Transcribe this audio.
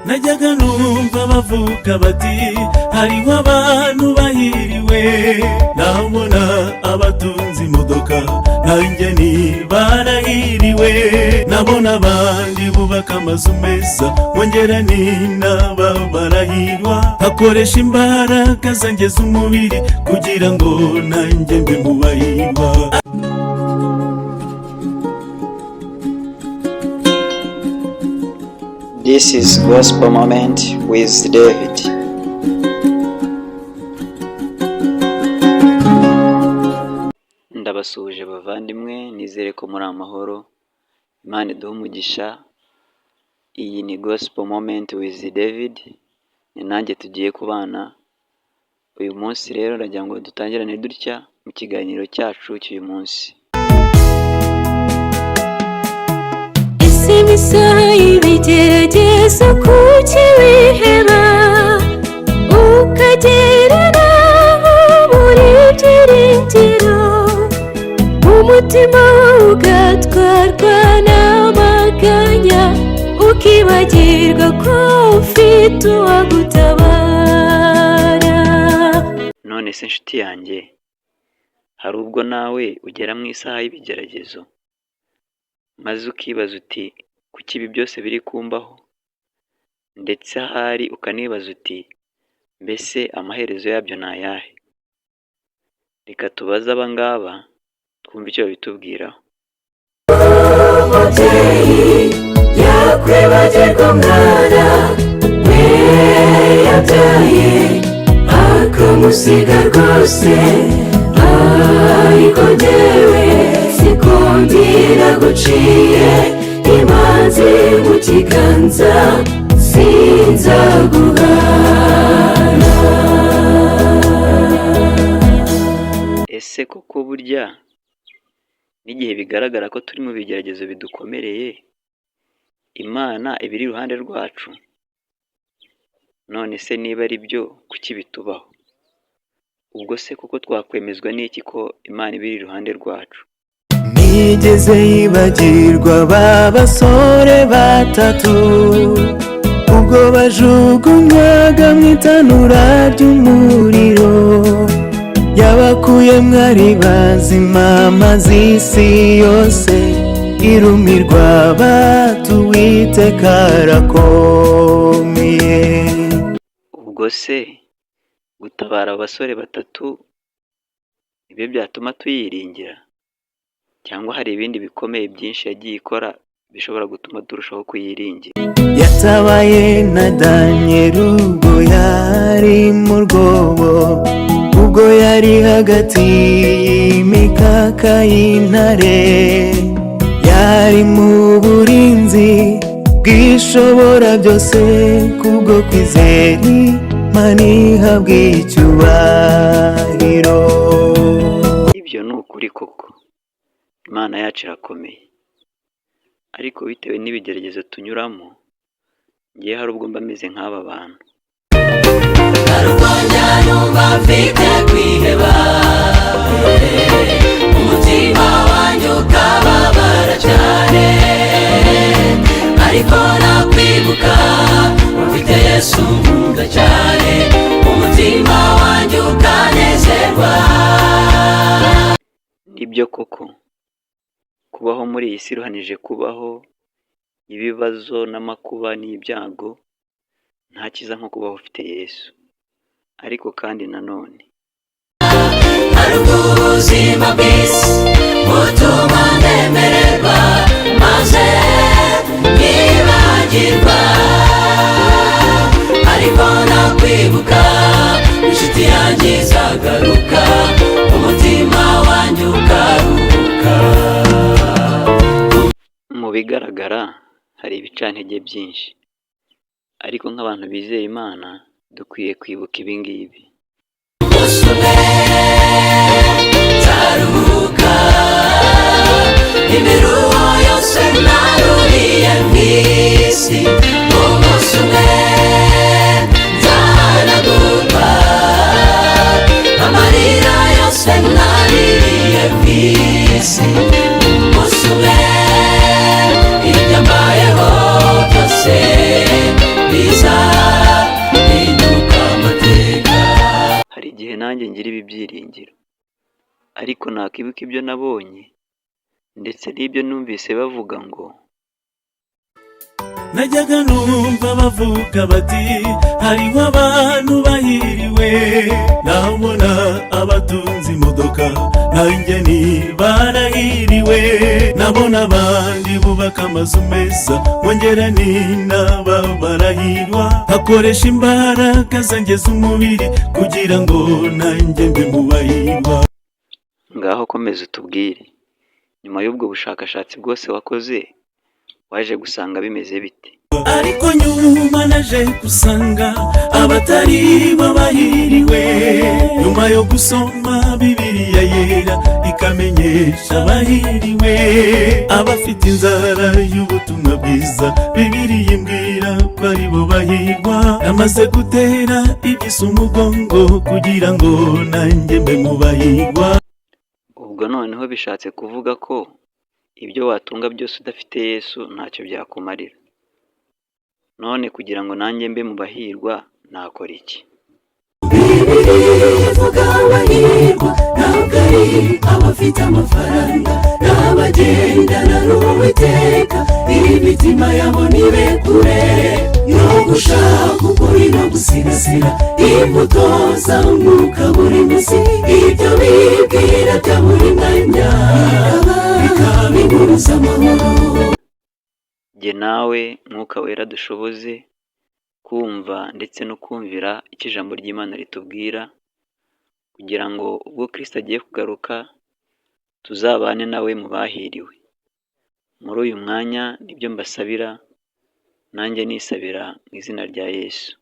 najyaga numva bavuga bati hariho abantu bahiriwe, nabona abatunze imodoka nanjye ni barahiriwe, nabona abandi bubaka amazu meza wongera ni naba barahirwa, hakoresha imbaraga zanjye z'umubiri kugira ngo nanjye mbe mu bahirwa. This is Gospel Moment with David. Ndabasuhuje bavandimwe, nizere ko muri amahoro. Imana iduhe umugisha. Iyi ni Gospel Moment with David. Ni nanjye tugiye kubana. Uyu munsi rero ndagira ngo dutangirane dutya mu kiganiro cyacu cy'uyu munsi. Imisaha y'ibigeragezo kuki wiheba, ukagera naho buri byiringiro, umutima ugatwarwa n'amaganya, ukibagirwa ko ufite uwagutabara. None se nshuti yanjye, hari ubwo nawe ugera mu isaha y'ibigeragezo maze ukibaza uti kuki ibi byose biri kumbaho, ndetse ahari ukanibaza uti mbese amaherezo yabyo ni ayahe? Reka tubaze aba ngaba twumve icyo babitubwiraho. Umubyeyi yakwibagirwa umwana we yabyaye akamusiga rwose, ariko njyewe sikundira guciye imanzi mu kiganza sinzaguhana. Ese koko burya n'igihe bigaragara ko turi mu bigeragezo bidukomereye, Imana iba iri iruhande rwacu? None se niba ari byo kuki bitubaho? Ubwo se koko twakwemezwa n'iki ko Imana iba iri iruhande rwacu? Nigeze yibagirwa ba basore batatu ubwo bajugunywaga mu itanura ry'umuriro, yabakuye mwari bazima maze isi yose irumirwa bati Uwiteka arakomeye. Ubwo se gutabara abasore batatu nibyo byatuma tuyiringira, cyangwa hari ibindi bikomeye byinshi yagiye ikora bishobora gutuma turushaho kuyiringira? Yatabaye na Danieli ubwo yari mu rwobo, ubwo yari hagati y'imikaka y'intare, yari mu burinzi bw'ishobora byose, kubwo kwizera Imana ihabwa icyubahiro. Ibyo ni ukuri koko, Imana yacu irakomeye, ariko bitewe n'ibigeragezo tunyuramo, ngiye hari ubwo mba meze nk'aba bantu. Narwanya numva mfite kwiheba, umutima wanjye ukababara cyane, ariko nakwibuka ufite Yesu nkunda cyane, umutima wanjye ukanezerwa. Nibyo koko, kubaho muri iyi si iruhanije kubaho ibibazo n'amakuba n'ibyago, nta cyiza nko kubaho ufite Yesu. Ariko kandi nanone hari ubuzima bw'isi butuma ndemererwa maze nkibagirwa, ariko nakwibuka inshuti yanjye izagaruka, umutima wanjye ukaruhuka. mu bigaragara hari ibicantege byinshi, ariko nk'abantu bizeye Imana dukwiye kwibuka ibi ngibi. Umunsi umwe nzaruhuka imiruho yose naruriye mu isi, umunsi umwe nzahanagurwa amarira yose naririye mu isi, umunsi umwe ibyambayeho byose ariko nakwibuka ibyo nabonye ndetse n'ibyo numvise bavuga ngo najyaga numva bavuga bati hariho abantu bahiriwe, nabona abatunze imodoka nanjye barahiriwe, nabona abandi bubaka amazu meza wongera ni naba barahirwa, hakoresha imbaraga zangeza umubiri kugira ngo nanjye mbe mu bahirwa. ngaho komeza utubwire, nyuma y'ubwo bushakashatsi bwose wakoze waje gusanga bimeze bite? ariko nyuma naje gusanga abatari babahiriwe, nyuma yo gusoma Bibiliya yera ikamenyesha abahiriwe, abafite inzara y'ubutumwa bwiza Bibiliya imbwira ko ari bo bahirwa, namaze gutera igisa umugongo kugira ngo nanjye mbe mu bahirwa. ubwo noneho bishatse kuvuga ko ibyo watunga byose udafite Yesu ntacyo byakumarira. none kugira ngo nanjye mbe mu bahirwa nakora iki? Bibiliya ivuga abahirwa ntabwo ari abafite amafaranga n'abagendana n'Uwiteka, imitima yabo nibe kure yo gushaka ukuri no gusigasira imbuto za Mwuka buri munsi, ibyo bibwira bya buri mwanya bikabibuza amahoro. Jye nawe Mwuka Wera dushoboze kumva ndetse no kumvira icyo ijambo ry'Imana ritubwira, kugira ngo ubwo Kristo agiye kugaruka tuzabane nawe mu bahiriwe. muri uyu mwanya nibyo mbasabira, nanjye nisabira mu izina rya Yesu.